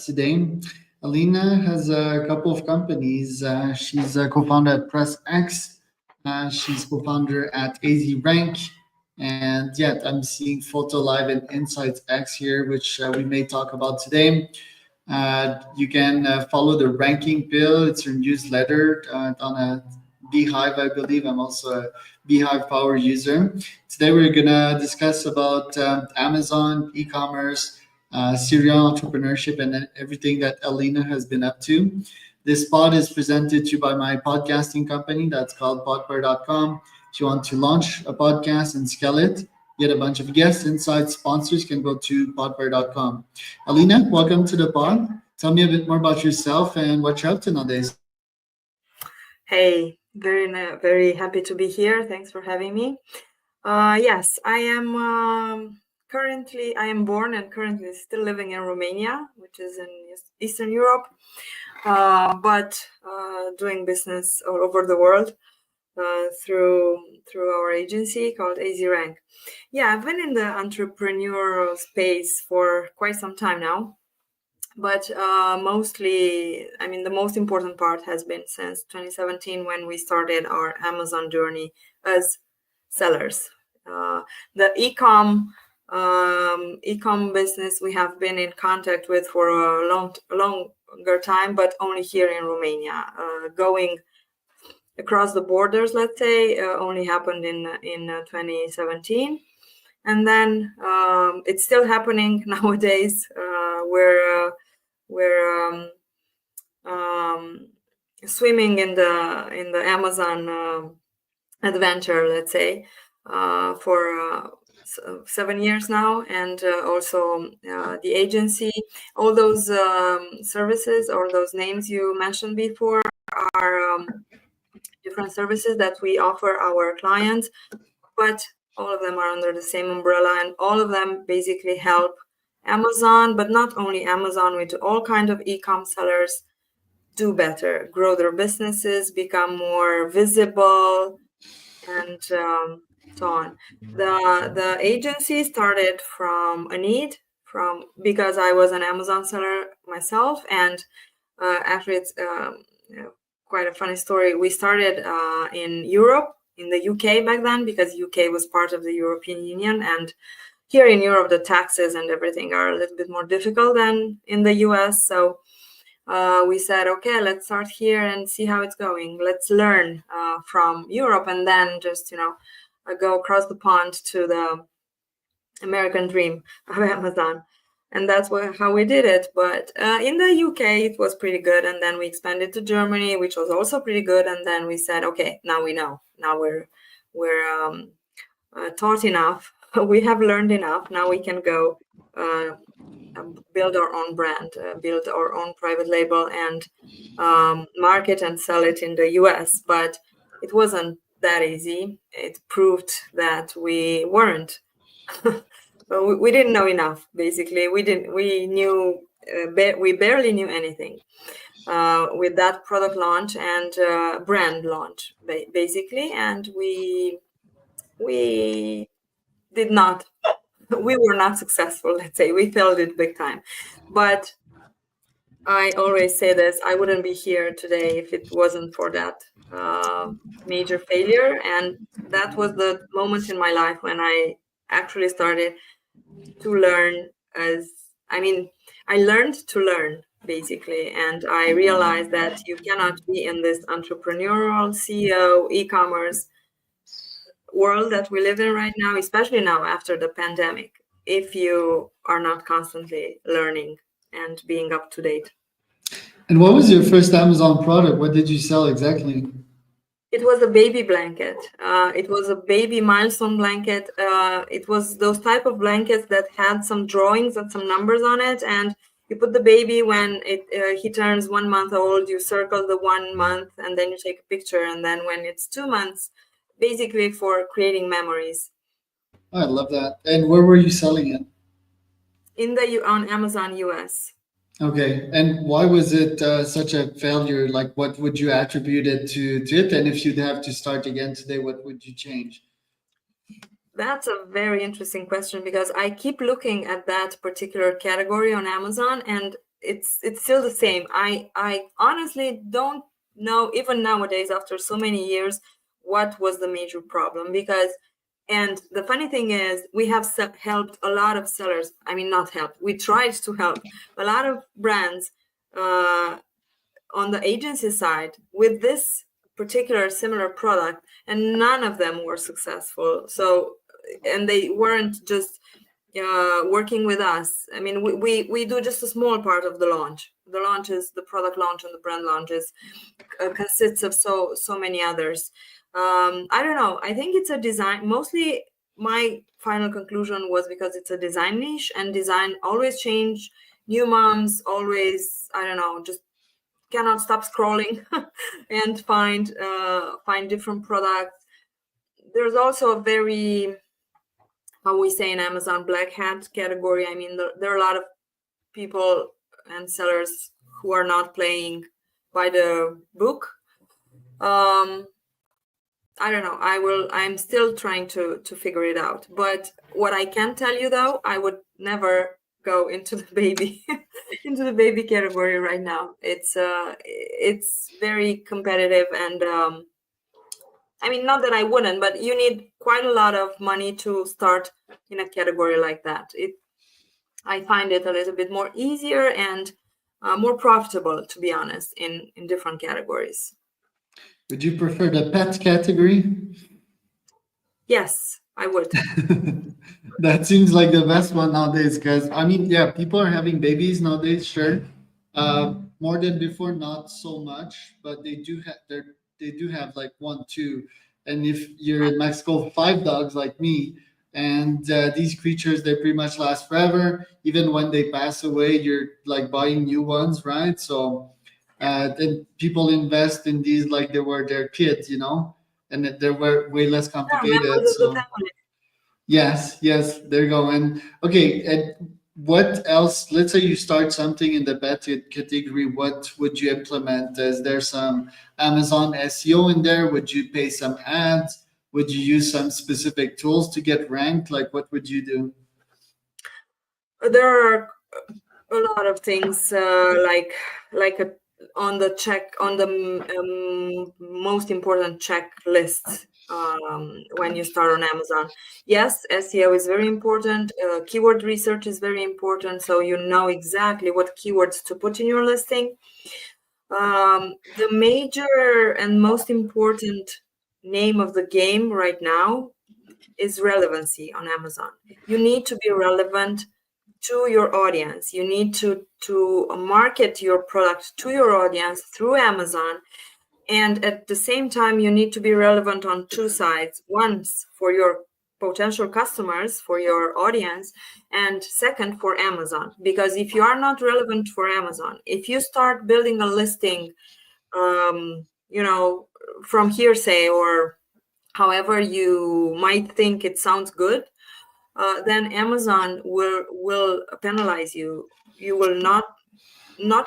today. Alina has a couple of companies. She's a co-founder at PressX. She's co-founder at AZ and yet I'm seeing FotoLive and InsightsX here, which we may talk about today. You can follow the ranking pill. It's her newsletter on a Beehive, I believe. I'm also a Beehive power user. Today we're gonna discuss about Amazon, e-commerce, serial entrepreneurship, and everything that Alina has been up to. This pod is presented to you by my podcasting company that's called podper.com. If you want to launch a podcast and scale it, get a bunch of guests, inside sponsors, can go to podper.com. Alina, welcome to the pod. Tell me a bit more about yourself and what you're up to nowadays. Hey, very happy to be here. Thanks for having me. Yes, I am currently, I am born and currently still living in Romania, which is in Eastern Europe, but doing business all over the world through our agency called AZ. Yeah, I've been in the entrepreneurial space for quite some time now. But mostly, I mean, the most important part has been since 2017 when we started our Amazon journey as sellers. The e-com business we have been in contact with for a longer time, but only here in Romania. Going across the borders, let's say, only happened in 2017. And then it's still happening nowadays. We're swimming in the Amazon adventure, let's say, for 7 years now, and also the agency. All those services or those names you mentioned before are different services that we offer our clients, but all of them are under the same umbrella, and all of them basically help Amazon, but not only Amazon, with all kinds of e-com sellers do better, grow their businesses, become more visible, and so on. The agency started from a need, because I was an Amazon seller myself, and actually it's quite a funny story. We started in Europe, in the UK back then, because UK was part of the European Union, and here in Europe, the taxes and everything are a little bit more difficult than in the US. So we said, okay, let's start here and see how it's going. Let's learn from Europe and then just, go across the pond to the American dream of Amazon. And that's how we did it. But in the UK, it was pretty good. And then we expanded to Germany, which was also pretty good. And then we said, okay, now we know. Now we're taught enough. We have learned enough. Now we can go build our own brand, build our own private label, and market and sell it in the US. But it wasn't that easy. It proved that we weren't. We didn't know enough. Basically, we barely knew anything with that product launch and brand launch, basically, and we did not. We were not successful, let's say. We failed it big time. But I always say this, I wouldn't be here today if it wasn't for that major failure. And that was the moment in my life when I actually started to learn. I learned to learn, basically. And I realized that you cannot be in this entrepreneurial CEO, e-commerce world that we live in right now, especially now after the pandemic, if you are not constantly learning and being up to date. And what was your first Amazon product? What did you sell exactly? It was a baby blanket. It was a baby milestone blanket. It was those type of blankets that had some drawings and some numbers on it, and you put the baby when he turns 1 month old, you circle the 1 month, and then you take a picture, and then when it's 2 months, basically for creating memories. Oh, I love that. And where were you selling it? On Amazon US. Okay. And why was it such a failure? Like, what would you attribute it to it? And if you'd have to start again today, what would you change? That's a very interesting question, because I keep looking at that particular category on Amazon, and it's still the same. I honestly don't know, even nowadays after so many years, what was the major problem. Because, and the funny thing is, we have helped a lot of sellers. I mean, not helped, we tried to help a lot of brands on the agency side with this particular similar product, and none of them were successful. So, and they weren't just working with us. I mean, we do just a small part of the launch. The launch is the product launch, and the brand launches consists of so many others. I don't know. I think it's a design. Mostly, my final conclusion was because it's a design niche, and design always change. New moms always, I don't know, just cannot stop scrolling and find different products. There's also a very, how we say in Amazon, black hat category. I mean, there are a lot of people and sellers who are not playing by the book. I don't know. I'm still trying to figure it out. But what I can tell you though, I would never go into the baby into the baby category right now. It's very competitive, and I mean, not that I wouldn't, but you need quite a lot of money to start in a category like that. I find it a little bit more easier and more profitable, to be honest, in different categories. Would you prefer the pet category? Yes, I would. That seems like the best one nowadays, because I mean, yeah, people are having babies nowadays, sure. More than before, not so much, but they do have like one, two, and if you're in Mexico, five dogs like me, and these creatures they pretty much last forever. Even when they pass away, you're like buying new ones, right? So then people invest in these like they were their kids, and that they were way less Yeah, complicated. members of the So family. yes, there you go. And okay, and what else? Let's say you start something in the pet category. What would you implement? Is there some Amazon SEO in there? Would you pay some ads? Would you use some specific tools to get ranked? Like, what would you do? There are a lot of things on the most important checklist when you start on Amazon. Yes, SEO is very important. Keyword research is very important, so you know exactly what keywords to put in your listing. The major and most important name of the game right now is relevancy on Amazon. You need to be relevant to your audience. You need to market your product to your audience through Amazon. And at the same time, you need to be relevant on two sides. Once for your potential customers, for your audience, and second for Amazon. Because if you are not relevant for Amazon, if you start building a listing, from hearsay or however you might think it sounds good, then Amazon will penalize you. You will not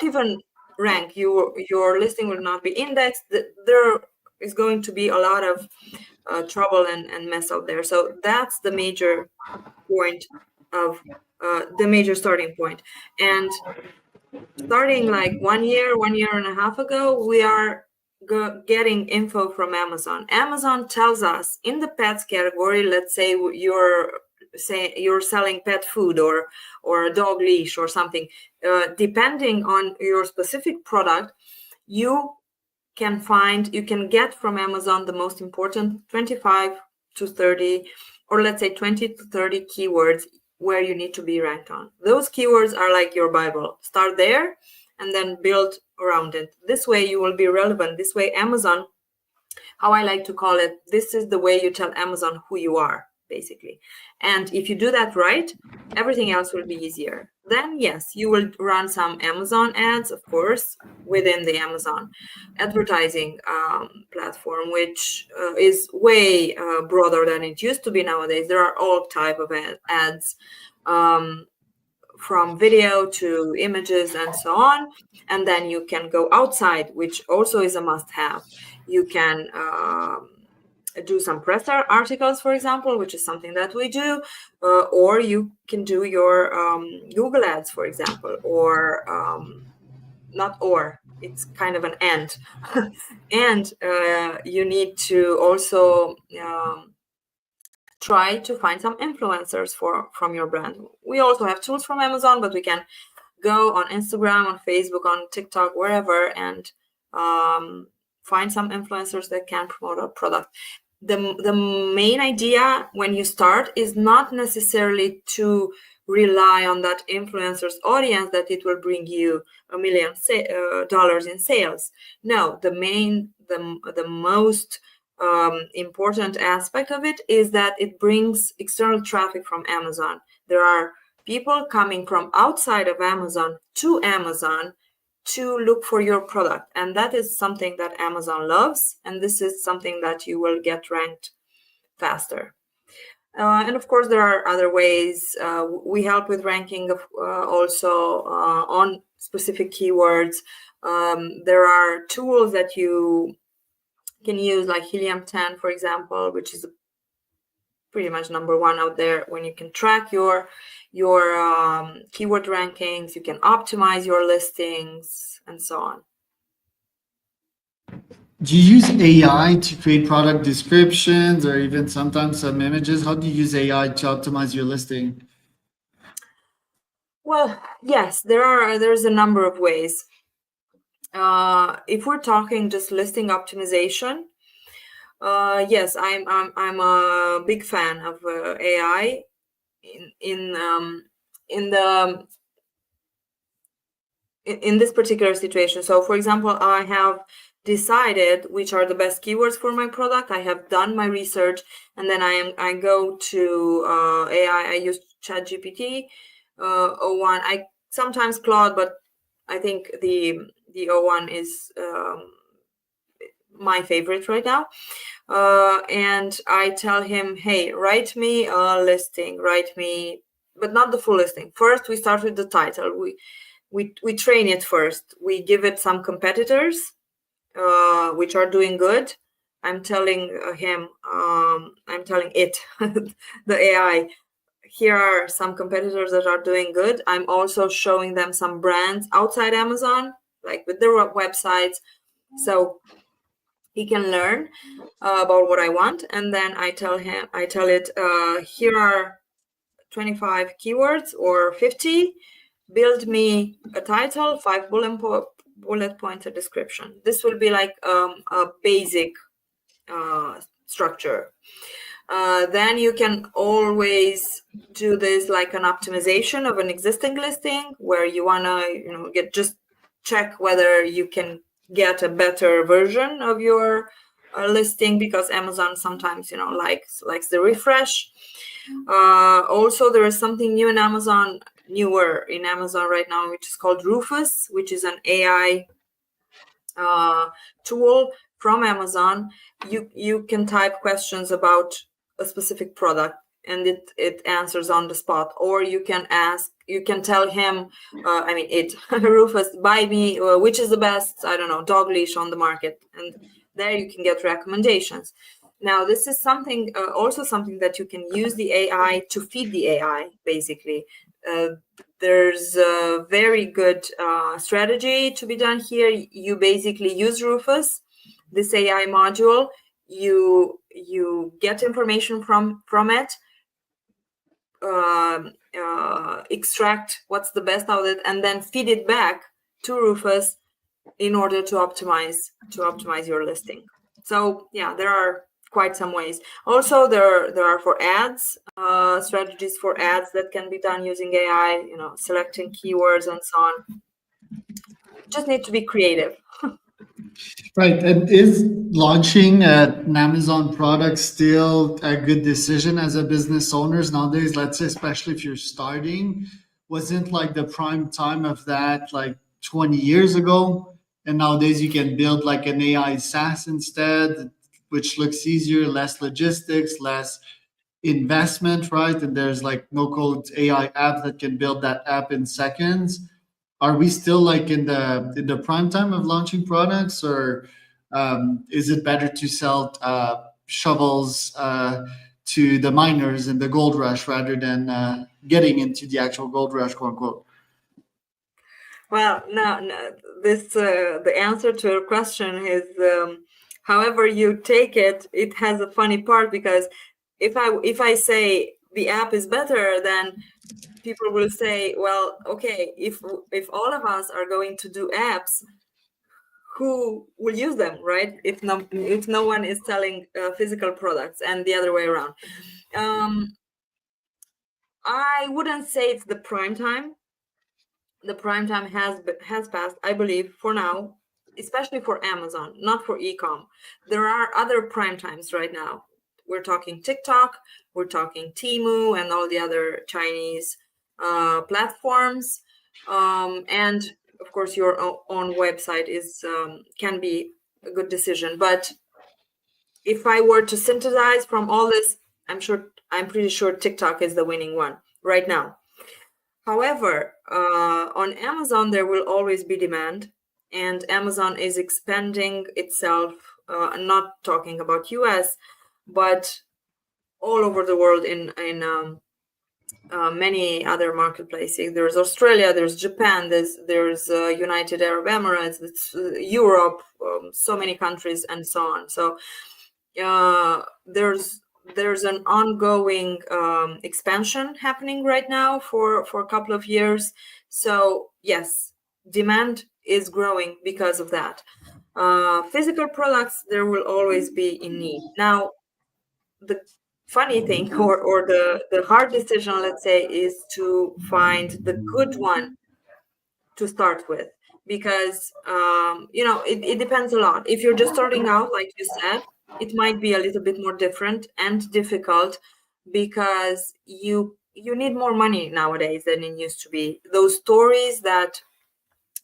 even rank. Your listing will not be indexed. There is going to be a lot of trouble and mess out there. So that's the major point of the major starting point. And starting like 1.5 years ago, we are getting info from Amazon. Amazon tells us in the pets category, let's say you're selling pet food or a dog leash or something, depending on your specific product, you can get from Amazon the most important 25 to 30, or let's say 20 to 30 keywords where you need to be ranked on. Those keywords are like your Bible. Start there and then build around it. This way you will be relevant. This way Amazon, how I like to call it, this is the way you tell Amazon who you are, basically. And if you do that right, everything else will be easier. Then yes, you will run some Amazon ads, of course, within the Amazon advertising platform, which is way broader than it used to be nowadays. There are all type of ads, from video to images and so on. And then you can go outside, which also is a must-have. You can do some press articles, for example, which is something that we do, or you can do your Google ads, for example, or not or, it's kind of an and. And you need to also try to find some influencers from your brand. We also have tools from Amazon, but we can go on Instagram, on Facebook, on TikTok, wherever, and find some influencers that can promote our product. The main idea when you start is not necessarily to rely on that influencer's audience, that it will bring you $1 million in sales. No, the most important aspect of it is that it brings external traffic from Amazon. There are people coming from outside of Amazon to Amazon to look for your product, and that is something that Amazon loves, and this is something that you will get ranked faster. And of course, there are other ways. We help with ranking also on specific keywords. There are tools that you can use, like Helium 10, for example, which is pretty much number one out there, when you can track your keyword rankings, you can optimize your listings, and so on. Do you use AI to create product descriptions or even sometimes some images? How do you use AI to optimize your listing? Well, yes, there's a number of ways. If we're talking just listing optimization, yes, I'm a big fan of AI in this particular situation. So, for example, I have decided which are the best keywords for my product. I have done my research, and then I go to AI. I use ChatGPT, O1. I sometimes Claude, but I think the O1 is my favorite right now. And I tell him, hey, write me a listing, but not the full listing. First, we start with the title. We train it first. We give it some competitors, which are doing good. I'm telling it, the AI, here are some competitors that are doing good. I'm also showing them some brands outside Amazon, like with their websites. So he can learn about what I want. And then I tell it, here are 25 keywords or 50. Build me a title, 5 bullet points, a description. This will be like a basic structure. Then you can always do this like an optimization of an existing listing, where you want to just check whether you can get a better version of your listing, because Amazon sometimes likes the refresh. Also, there is something newer in Amazon right now, which is called Rufus, which is an AI tool from Amazon. You can type questions about a specific product, and it answers on the spot. Or you can tell him, Rufus, buy me which is the best, I don't know, dog leash on the market, and there you can get recommendations. Now, this is something that you can use the AI to feed the AI, basically. There's a very good strategy to be done here. You basically use Rufus, this AI module. You get information from it, extract what's the best out of it, and then feed it back to Rufus in order to optimize your listing. So yeah, there are quite some ways. Also, there are for ads, strategies for ads that can be done using AI, selecting keywords and so on. Just need to be creative. Right. And is launching an Amazon product still a good decision as a business owners nowadays? Let's say, especially if you're starting, wasn't like the prime time of that like 20 years ago? And nowadays you can build like an AI SaaS instead, which looks easier, less logistics, less investment, right? And there's like no code AI app that can build that app in seconds. Are we still like in the prime time of launching products, or is it better to sell shovels to the miners in the gold rush rather than getting into the actual gold rush, quote unquote? Well, no, this the answer to your question is, however you take it, it has a funny part, because if I say the app is better, then people will say, well, okay, if all of us are going to do apps, who will use them, right? If no one is selling physical products, and the other way around. I wouldn't say it's the prime time. The prime time has passed, I believe, for now, especially for Amazon, not for ecom. There are other prime times right now. We're talking TikTok, we're talking Temu, and all the other Chinese platforms, and of course your own website is can be a good decision. But if I were to synthesize from all this, I'm pretty sure TikTok is the winning one right now. However, on Amazon, there will always be demand, and Amazon is expanding itself. I'm not talking about US, but all over the world in many other marketplaces. There's Australia, there's Japan, there's United Arab Emirates, Europe, so many countries, and so on. So there's an ongoing expansion happening right now for a couple of years. So yes, demand is growing because of that. Physical products, there will always be in need. Now, the funny thing, or the hard decision, let's say, is to find the good one to start with, because it depends a lot. If you're just starting out, like you said, it might be a little bit more different and difficult, because you need more money nowadays than it used to be. Those stories that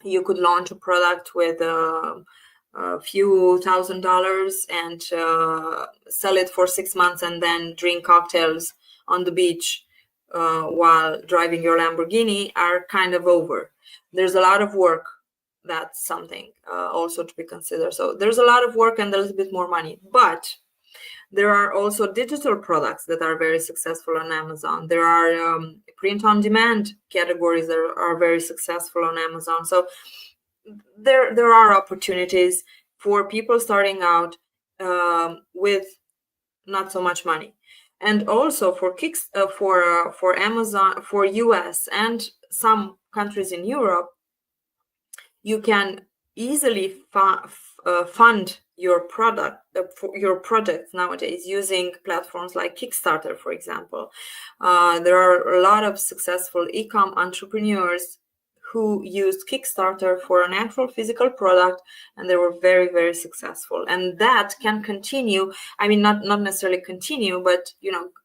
you could launch a product with a few $1,000s and sell it for 6 months and then drink cocktails on the beach while driving your Lamborghini are kind of over. There's a lot of work. That's something also to be considered. So there's a lot of work and a little bit more money. But there are also digital products that are very successful on Amazon. There are print-on-demand categories that are very successful on Amazon. So there are opportunities for people starting out with not so much money. And also for Amazon, for US and some countries in Europe, you can easily fund your projects nowadays using platforms like Kickstarter, for example. There are a lot of successful e-com entrepreneurs who used Kickstarter for an actual physical product, and they were very, very successful. And that can continue. I mean, not necessarily continue, but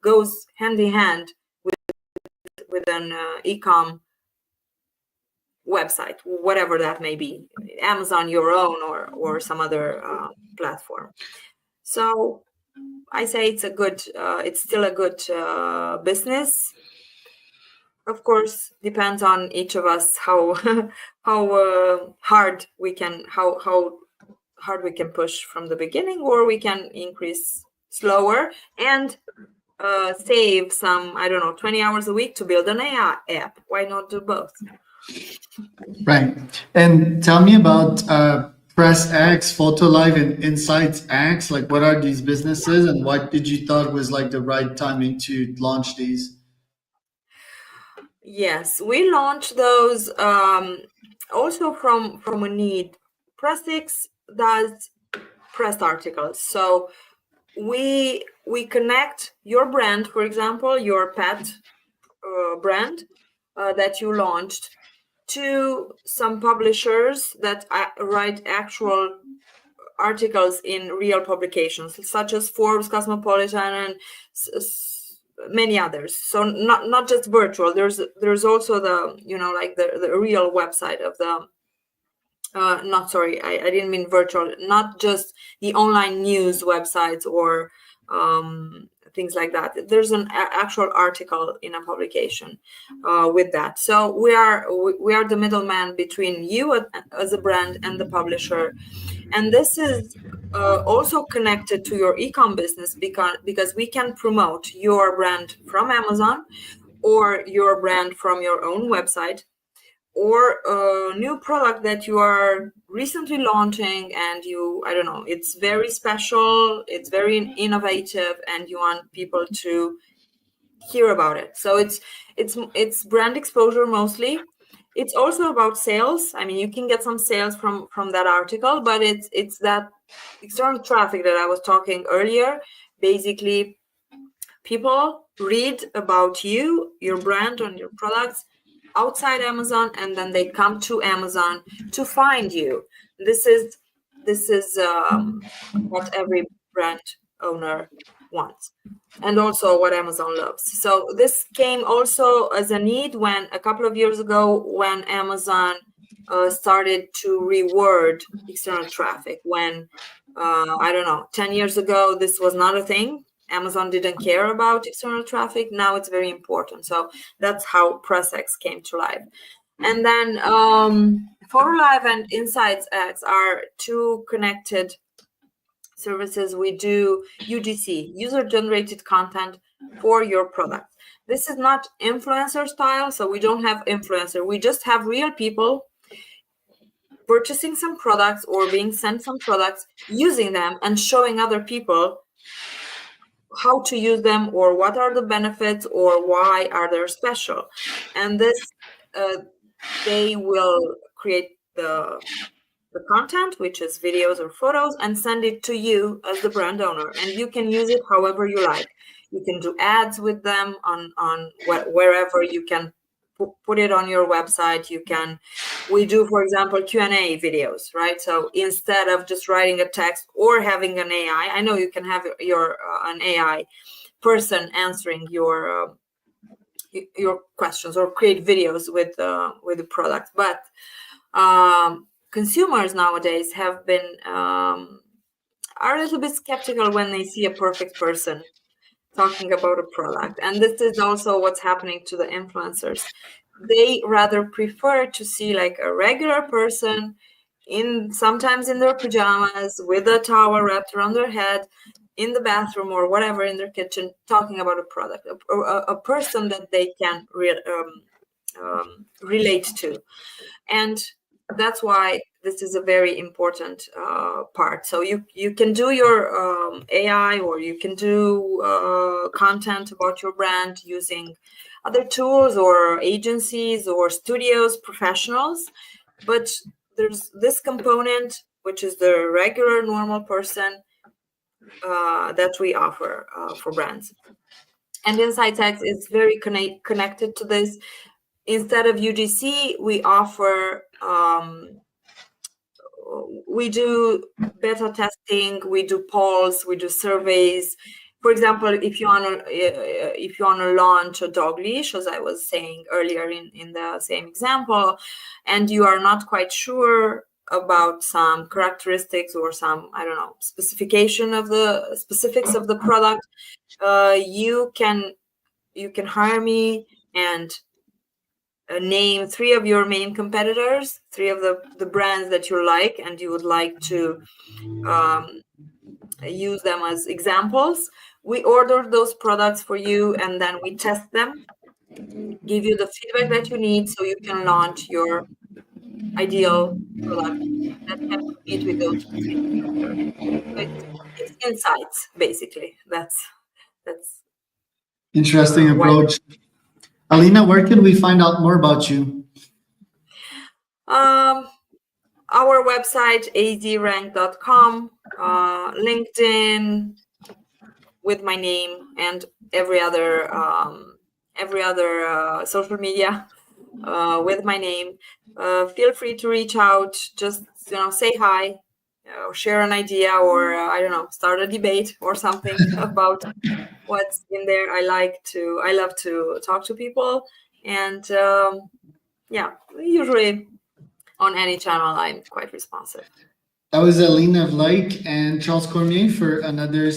goes hand in hand with an e-com website, whatever that may be, Amazon, your own, or some other platform. So I say it's still a good business. Of course, depends on each of us how hard we can push from the beginning, or we can increase slower and save some, 20 hours a week to build an AI app. Why not do both? Right. And tell me about PressX, FotoLive, and InsightsX. Like, what are these businesses, and what did you thought was like the right timing to launch these? Yes, we launched those also from a need. PressX does press articles, so we connect your brand, for example, your pet brand that you launched, to some publishers that write actual articles in real publications, such as Forbes, Cosmopolitan, and many others. So not just virtual. There's also the the real website of the. I didn't mean virtual. Not just the online news websites or things like that. There's an actual article in a publication with that. So we are the middleman between you as a brand and the publisher. And this is also connected to your e-com business because we can promote your brand from Amazon or your brand from your own website, or a new product that you are recently launching and I don't know, it's very special, it's very innovative, and you want people to hear about it. So it's brand exposure mostly. It's also about sales. I mean, you can get some sales from that article, but it's that external traffic that I was talking earlier. Basically, people read about you, your brand, and your products outside Amazon, and then they come to Amazon to find you. This is what every brand owner wants, and also what Amazon loves. So this came also as a need when a couple of years ago, when Amazon started to reward external traffic. When I don't know, 10 years ago, this was not a thing. Amazon didn't care about external traffic. Now it's very important. So that's how PressX came to life. And then FotoLive and InsightsX are two connected services. We do UGC, user-generated content, for your product. This is not influencer style, so we don't have influencer. We just have real people purchasing some products or being sent some products, using them and showing other people how to use them, or what are the benefits, or why are they special. And this they will create the content, which is videos or photos, and send it to you as the brand owner, and you can use it however you like. You can do ads with them on wherever you can put it on your website. We do, for example, Q&A videos, right? So instead of just writing a text or having an AI, I know you can have an AI person answering your questions, or create videos with the product, but consumers nowadays have been are a little bit skeptical when they see a perfect person talking about a product. And this is also what's happening to the influencers. They rather prefer to see like a regular person, sometimes in their pajamas, with a towel wrapped around their head, in the bathroom or whatever, in their kitchen, talking about a product, a person that they can relate to. And that's why this is a very important part. So you can do your AI, or you can do content about your brand using other tools or agencies or studios, professionals. But there's this component, which is the regular, normal person that we offer for brands. And InsightsX is very connected to this. Instead of UGC, we offer we do beta testing, we do polls, we do surveys. For example, if you want to launch a dog leash, as I was saying earlier in the same example, and you are not quite sure about some characteristics or some, I don't know, specifics of the product, you can hire me and name 3 of your main competitors, 3 of the brands that you like and you would like to use them as examples. We order those products for you, and then we test them, give you the feedback that you need so you can launch your ideal product that can compete with those 3 competitors. So it's insights, basically. That's Interesting approach. Alina, where can we find out more about you? Our website, azrank.com, LinkedIn with my name, and every other social media with my name. Feel free to reach out. Just say hi, or share an idea, or I don't know, start a debate or something about what's in there. I love to talk to people, and usually on any channel I'm quite responsive. That was Alina Vlaic and Charles Cormier for another